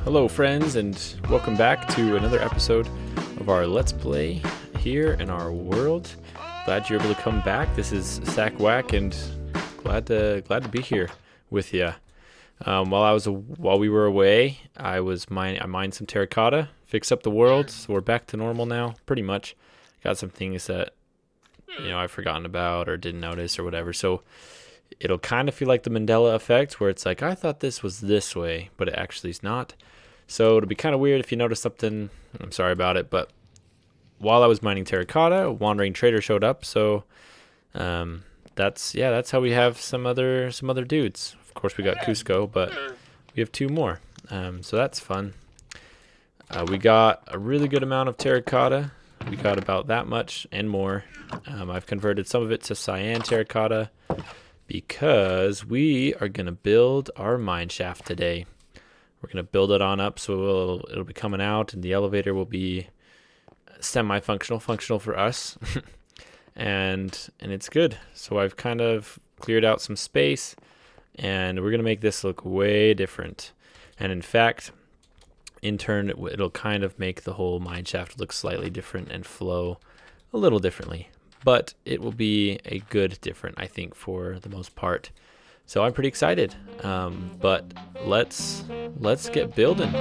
Hello friends, and welcome back to another episode of our Let's Play here in our world. Glad you're able to come back. This is Thack and glad to be here with you. While we were away, I mined some terracotta, fixed up the world, so we're back to normal now, pretty much. Got some things that I've forgotten about or didn't notice or whatever. So it'll kind of feel like the Mandela effect, where it's like, I thought this was this way, but it actually is not. So it'll be kind of weird if you notice something. I'm sorry about it, but while I was mining terracotta, a wandering trader showed up. So that's how we have some other dudes. Of course, we got Cusco, but we have two more. So that's fun. We got a really good amount of terracotta. We got about that much and more. I've converted some of it to cyan terracotta, because we are going to build our mine shaft today. We're going to build it on up so it'll be coming out, and the elevator will be semi-functional, functional for us. and it's good. So I've kind of cleared out some space, and we're going to make this look way different. And in fact, in turn, it'll kind of make the whole mine shaft look slightly different and flow a little differently. But it will be a good different, I think, for the most part. So I'm pretty excited. But let's get building.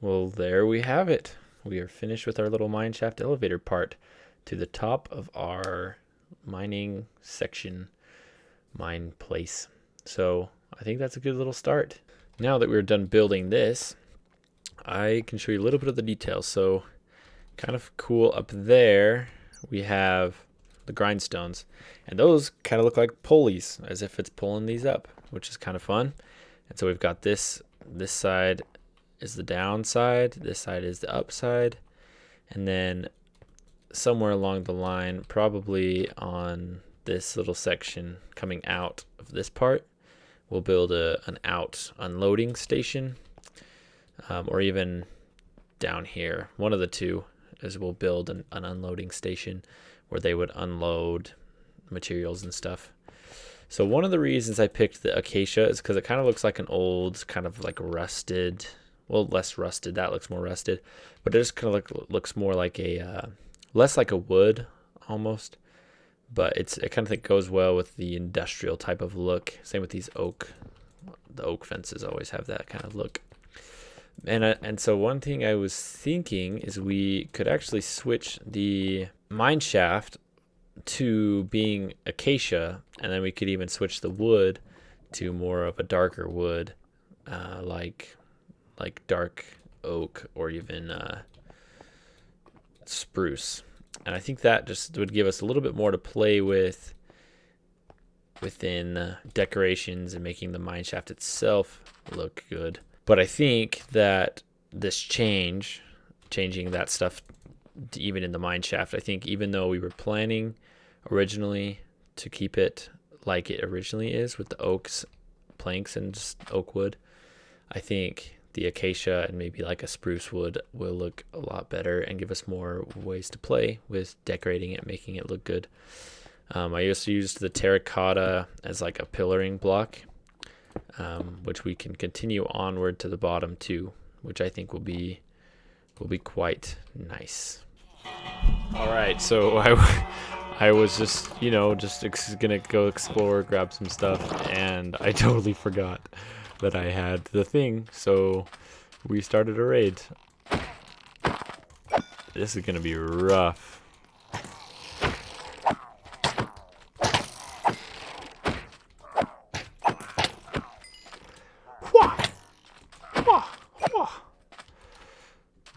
Well, there we have it. We are finished with our little mine shaft elevator part to the top of our mining section, mine place. So I think that's a good little start. Now that we're done building this, I can show you a little bit of the details. So kind of cool up there, we have the grindstones, and those kind of look like pulleys, as if it's pulling these up, which is kind of fun. And so we've got this side is the downside, this side is the upside, and then somewhere along the line, probably on this little section coming out of this part, we'll build an out unloading station, or even down here, one of the two, is we'll build an unloading station where they would unload materials and stuff. So one of the reasons I picked the acacia is because it kind of looks like an old, kind of like rusted, well, less rusted, that looks more rusted, but it just kind of looks more like a, less like a wood almost, but it kind of think goes well with the industrial type of look. Same with these oak, the oak fences always have that kind of look. And so one thing I was thinking is we could actually switch the mine shaft to being acacia, and then we could even switch the wood to more of a darker wood, like dark oak or even spruce. And I think that just would give us a little bit more to play with within decorations and making the mine shaft itself look good. But I think that this changing that stuff even in the mine shaft, I think even though we were planning originally to keep it like it originally is with the oaks, planks, and just oak wood, I think the acacia and maybe like a spruce wood will look a lot better and give us more ways to play with decorating it, making it look good. I also used the terracotta as like a pillaring block, which we can continue onward to the bottom too, which I think will be quite nice. All right, so I was just gonna go explore, grab some stuff, and I totally forgot that I had the thing, so we started a raid. This is gonna be rough.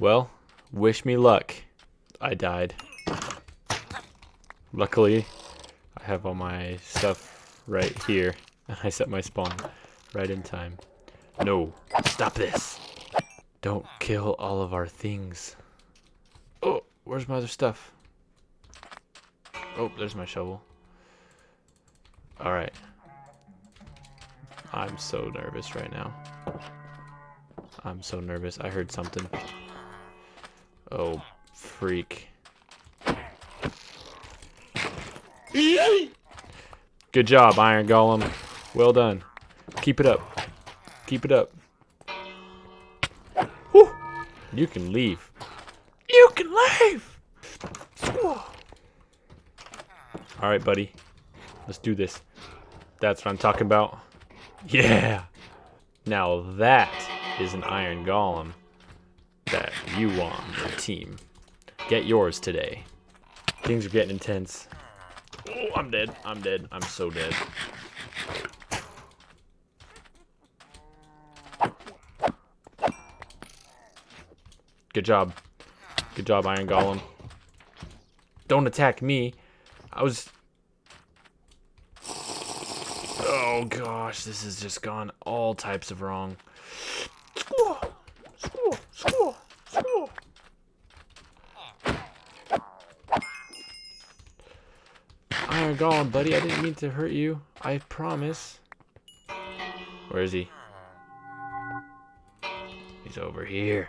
Well, wish me luck. I died. Luckily, I have all my stuff right here. And I set my spawn right in time. No, stop this. Don't kill all of our things. Oh, where's my other stuff? Oh, there's my shovel. Alright. I'm so nervous right now. I'm so nervous. I heard something. Oh, freak. Good job, Iron Golem. Well done. Keep it up. Keep it up. Whew. You can leave. You can leave! Alright, buddy. Let's do this. That's what I'm talking about. Yeah! Now that is an Iron Golem that you want on your team. Get yours today. Things are getting intense. Oh, I'm dead. I'm dead. I'm so dead. Good job. Good job, Iron Golem. Don't attack me. I was... Oh gosh, this has just gone all types of wrong. Iron Golem, buddy, I didn't mean to hurt you. I promise. Where is he? He's over here.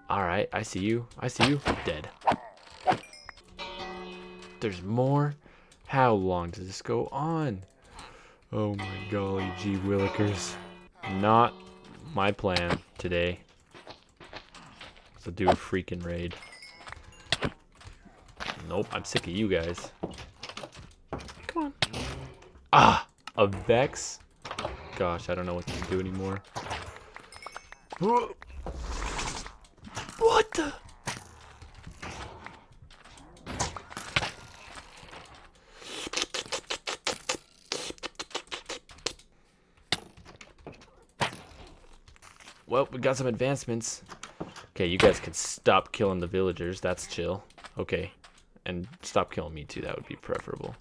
Alright, I see you. I see you. Dead. There's more? How long does this go on? Oh my golly gee willikers. Not my plan today. So do a freaking raid. Nope, I'm sick of you guys. Come on. Ah! A Vex? Gosh, I don't know what to do anymore. What the? Well, we got some advancements. Okay, you guys can stop killing the villagers. That's chill. Okay. And stop killing me too. That would be preferable.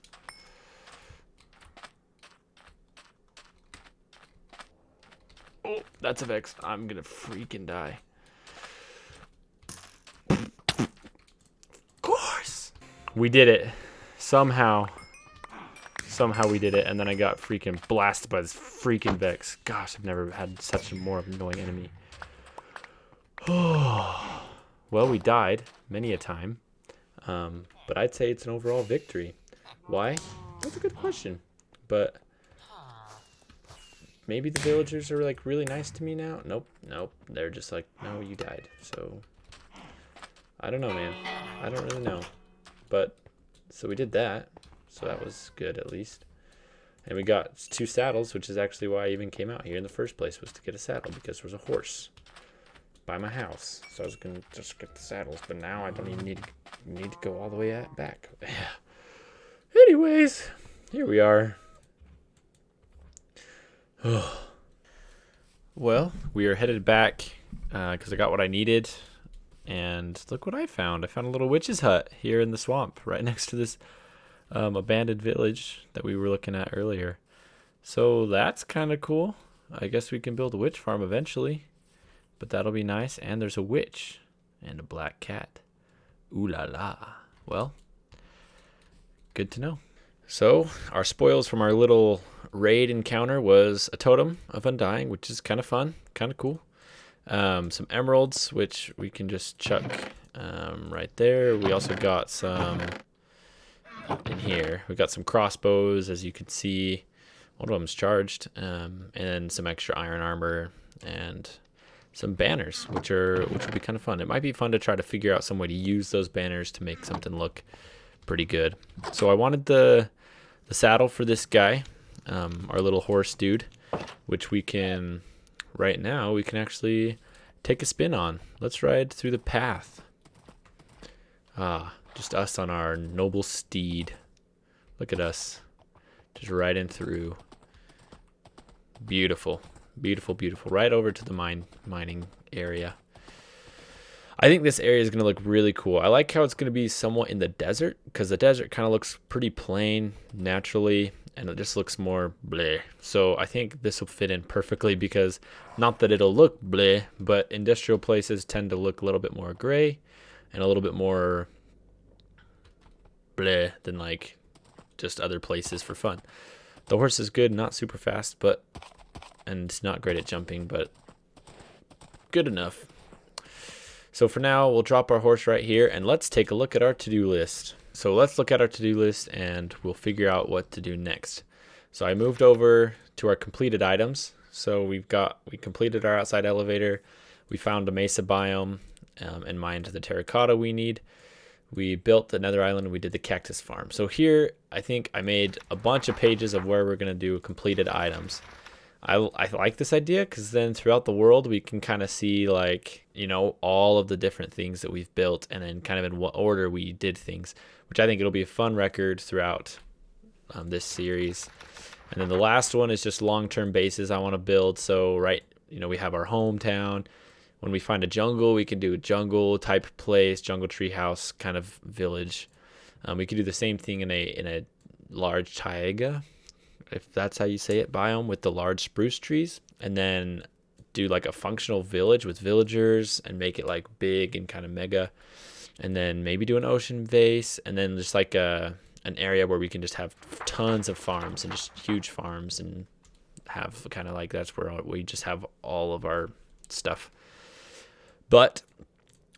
Oh, that's a Vex. I'm gonna freaking die. Of course! We did it. Somehow we did it, and then I got freaking blasted by this freaking Vex. Gosh, I've never had such a more annoying enemy. Well, we died many a time, but I'd say it's an overall victory. Why? That's a good question, but maybe the villagers are like really nice to me now. Nope, they're just like, no, you died. So I don't know, man. I don't really know, but so we did that. So that was good, at least. And we got 2 saddles, which is actually why I even came out here in the first place, was to get a saddle, because there was a horse by my house. So I was going to just get the saddles, but now I don't even need to go all the way back. Anyways, here we are. Well, we are headed back because I got what I needed. And look what I found. I found a little witch's hut here in the swamp, right next to this abandoned village that we were looking at earlier. So that's kind of cool. I guess we can build a witch farm eventually, but that'll be nice. And there's a witch and a black cat. Ooh la la. Well, good to know. So our spoils from our little raid encounter was a totem of undying, which is kind of fun, kind of cool. Some emeralds, which we can just chuck right there. We also got some in here. We got some crossbows, as you can see. One of them's charged, and some extra iron armor and some banners, which will be kind of fun. It might be fun to try to figure out some way to use those banners to make something look pretty good. So I wanted the saddle for this guy, our little horse dude, which we can right now we can actually take a spin on. Let's ride through the path. Just us on our noble steed. Look at us. Just riding through. Beautiful. Beautiful, beautiful. Right over to the mining area. I think this area is going to look really cool. I like how it's going to be somewhat in the desert, because the desert kind of looks pretty plain naturally, and it just looks more bleh. So I think this will fit in perfectly, because not that it'll look bleh, but industrial places tend to look a little bit more gray and a little bit more bleh than like just other places for fun. The horse is good, not super fast, and it's not great at jumping, but good enough. So for now, we'll drop our horse right here, and let's take a look at our to-do list. So let's look at our to-do list, and we'll figure out what to do next. So I moved over to our completed items. So we completed our outside elevator. We found a mesa biome and mined the terracotta we need. We built the nether island, and we did the cactus farm. So here, I think I made a bunch of pages of where we're going to do completed items. I like this idea, because then throughout the world we can kind of see, like, you know, all of the different things that we've built, and then kind of in what order we did things, which I think it'll be a fun record throughout this series. And then the last one is just long-term bases I want to build. So we have our hometown. When we find a jungle, we can do a jungle type place, jungle treehouse kind of village. We could do the same thing in a large taiga, if that's how you say it, biome with the large spruce trees, and then do like a functional village with villagers and make it like big and kind of mega, and then maybe do an ocean vase, and then just like an area where we can just have tons of farms and just huge farms, and have kind of like, that's where we just have all of our stuff. But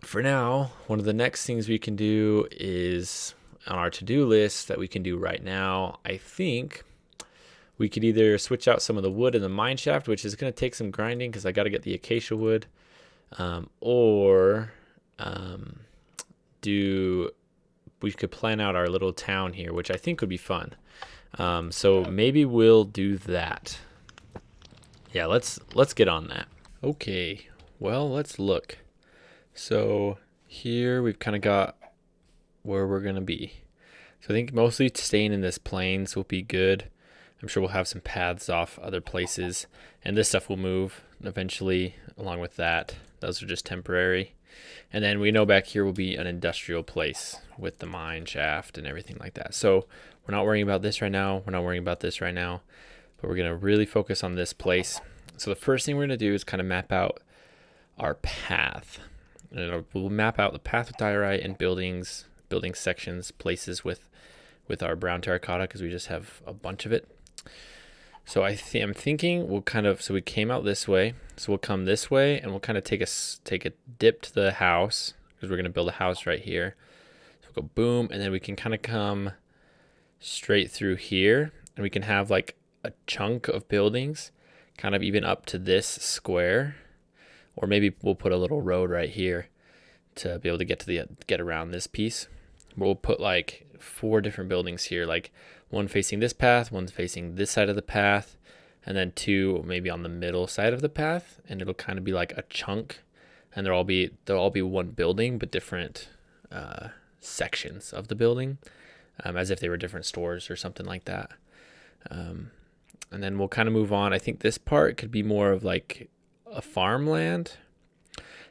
for now, one of the next things we can do is on our to-do list that we can do right now. I think we could either switch out some of the wood in the mine shaft, which is going to take some grinding because I got to get the acacia wood, or we could plan out our little town here, which I think would be fun. So maybe we'll do that. Yeah, let's get on that. Okay, well, let's look. So here we've kind of got where we're going to be. So I think mostly staying in this plains will be good. I'm sure we'll have some paths off other places, and this stuff will move eventually along with that. Those are just temporary. And then we know back here will be an industrial place with the mine shaft and everything like that. So we're not worrying about this right now. We're not worrying about this right now, but we're going to really focus on this place. So the first thing we're going to do is kind of map out our path. And we'll map out the path with diorite and building sections, places with our brown terracotta, because we just have a bunch of it. So I'm thinking so we came out this way, so we'll come this way, and we'll kind of take a dip to the house, because we're going to build a house right here. So we'll go boom, and then we can kind of come straight through here, and we can have like a chunk of buildings kind of even up to this square, or maybe we'll put a little road right here to be able to get around this piece. We'll put like 4 different buildings here, like one facing this path, one's facing this side of the path, and then 2 maybe on the middle side of the path, and it'll kind of be like a chunk, and they'll all be one building, but different sections of the building, as if they were different stores or something like that. And then we'll kind of move on. I think this part could be more of like a farmland,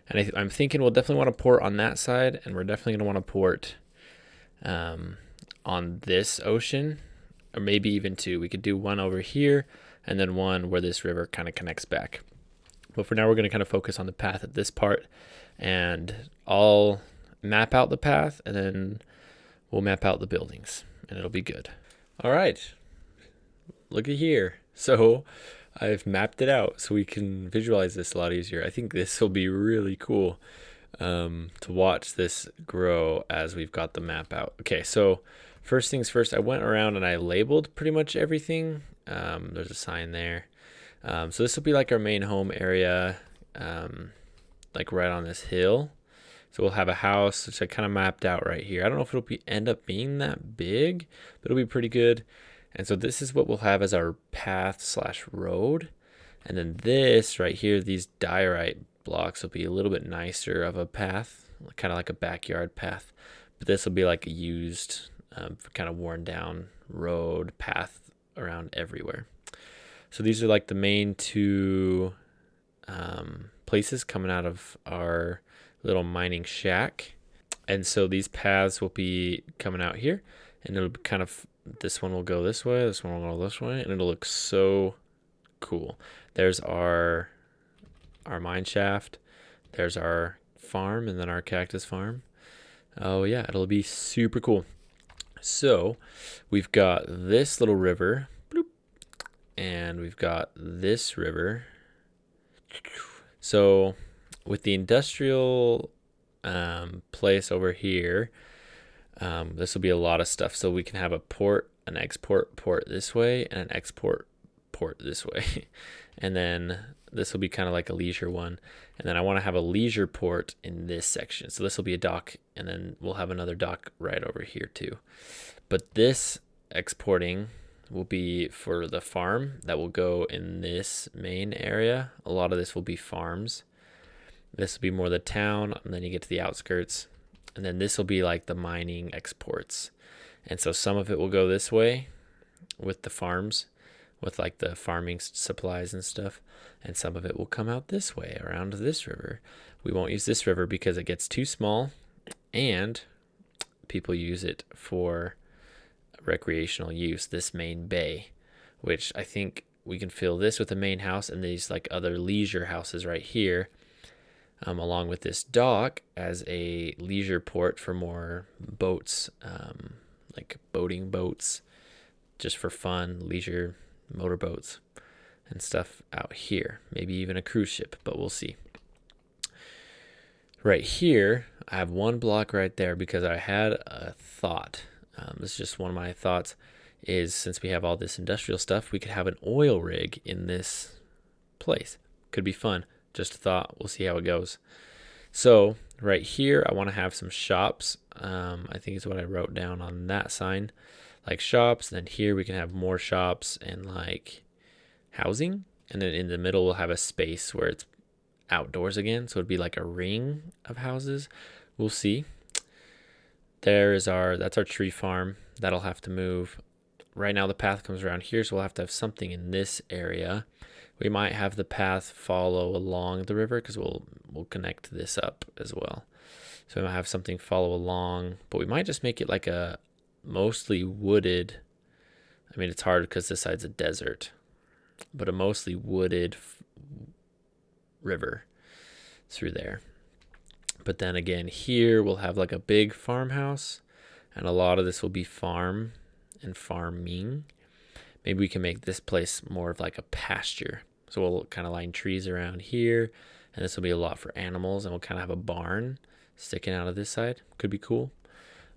and I'm thinking we'll definitely want to port on that side, and we're definitely going to want to port on this ocean, or maybe even 2. We could do one over here and then one where this river kind of connects back. But for now, we're going to kind of focus on the path at this part, and I'll map out the path, and then we'll map out the buildings, and it'll be good. All right, look at here. So I've mapped it out so we can visualize this a lot easier. I think this will be really cool to watch this grow as we've got the map out. Okay, so first things first, I went around and I labeled pretty much everything. There's a sign there. So this will be like our main home area, like right on this hill. So we'll have a house, which I kind of mapped out right here. I don't know if it'll end up being that big, but it'll be pretty good. And so this is what we'll have as our path/road. And then this right here, these diorite blocks will be a little bit nicer of a path, kind of like a backyard path. But this will be like a used, kind of worn down road path around everywhere. So these are like the main 2 places coming out of our little mining shack. And so these paths will be coming out here, and it'll be kind of, this one will go this way, this one will go this way, and it'll look so cool. There's our mine shaft, there's our farm, and then our cactus farm. Oh yeah, it'll be super cool. So we've got this little river, bloop, and we've got this river. So with the industrial place over here, this will be a lot of stuff. So we can have a port, an export port this way, and an export port this way. And then this will be kind of like a leisure one. And then I want to have a leisure port in this section. So this will be a dock, and then we'll have another dock right over here too. But this exporting will be for the farm that will go in this main area. A lot of this will be farms. This will be more the town, and then you get to the outskirts. And then this will be like the mining exports. And so some of it will go this way with the farms, with like the farming supplies and stuff. And some of it will come out this way around this river. We won't use this river because it gets too small, and people use it for recreational use, this main bay, which I think we can fill this with the main house and these like other leisure houses right here. Along with this dock as a leisure port for more boats, like boating boats, just for fun, leisure motorboats and stuff out here. Maybe even a cruise ship, but we'll see. Right here, I have one block right there because I had a thought. This is just one of my thoughts, is since we have all this industrial stuff, we could have an oil rig in this place. Could be fun. Just a thought. We'll see how it goes. So right here, I want to have some shops. I think is what I wrote down on that sign, like shops. Then here we can have more shops and like housing. And then in the middle, we'll have a space where it's outdoors again. So it'd be like a ring of houses. We'll see. That's our tree farm. That'll have to move. Right now the path comes around here, so we'll have to have something in this area. We might have the path follow along the river because we'll connect this up as well. So we might have something follow along, but we might just make it like a mostly wooded. I mean, it's hard because this side's a desert, but a mostly wooded river through there. But then again, here we'll have like a big farmhouse, and a lot of this will be farm and farming. Maybe we can make this place more of like a pasture. So we'll kind of line trees around here, and this will be a lot for animals, and we'll kind of have a barn sticking out of this side. Could be cool.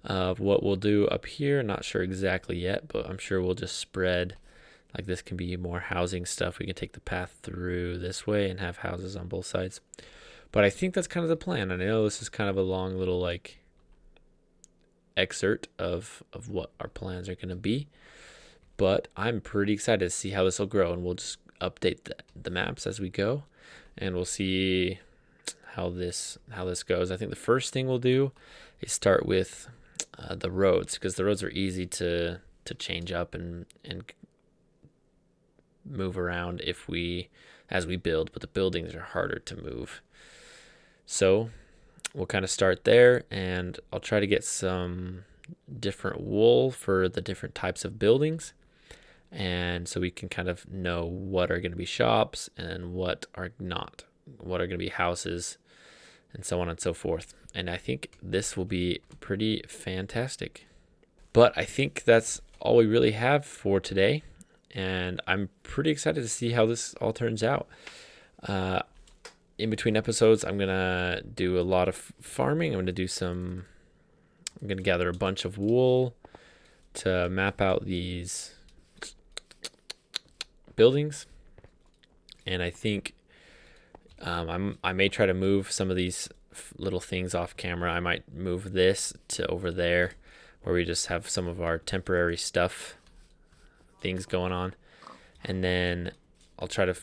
What we'll do up here, not sure exactly yet, but I'm sure we'll just spread. Like this can be more housing stuff. We can take the path through this way and have houses on both sides. But I think that's kind of the plan. And I know this is kind of a long little like excerpt of what our plans are going to be. But I'm pretty excited to see how this will grow, and we'll just update the maps as we go, and we'll see how this goes. I think the first thing we'll do is start with the roads, because the roads are easy to change up and move around as we build, but the buildings are harder to move. So we'll kind of start there, and I'll try to get some different wool for the different types of buildings. And so we can kind of know what are going to be shops and what are not, what are going to be houses, and so on and so forth. And I think this will be pretty fantastic. But I think that's all we really have for today. And I'm pretty excited to see how this all turns out. In between episodes, I'm going to do a lot of farming. I'm going to gather a bunch of wool to map out these buildings, and I think I may try to move some of these little things off camera. I might move this to over there where we just have some of our temporary things going on, and then I'll try to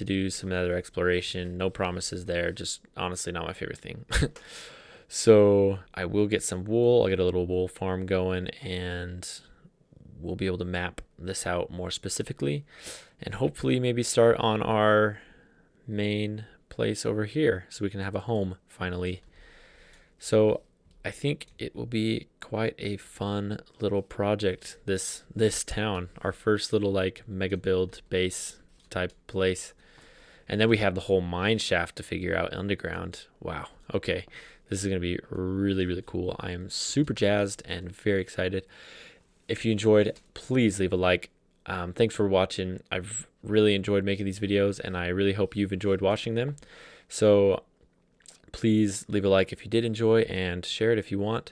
do some other exploration. No promises there, just honestly not my favorite thing. So I will get some wool. I'll get a little wool farm going, and we'll be able to map this out more specifically, and hopefully maybe start on our main place over here so we can have a home finally. So I think it will be quite a fun little project, this town, our first little like mega build base type place. And then we have the whole mine shaft to figure out underground. Wow. Okay. This is going to be really, really cool. I am super jazzed and very excited. If you enjoyed, please leave a like. Thanks for watching. I've really enjoyed making these videos, and I really hope you've enjoyed watching them. So please leave a like if you did enjoy, and share it if you want.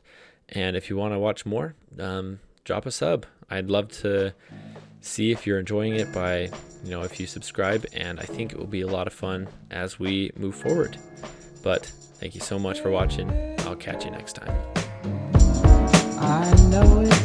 And if you want to watch more, drop a sub. I'd love to see if you're enjoying it by, if you subscribe, and I think it will be a lot of fun as we move forward. But thank you so much for watching. I'll catch you next time. I know it.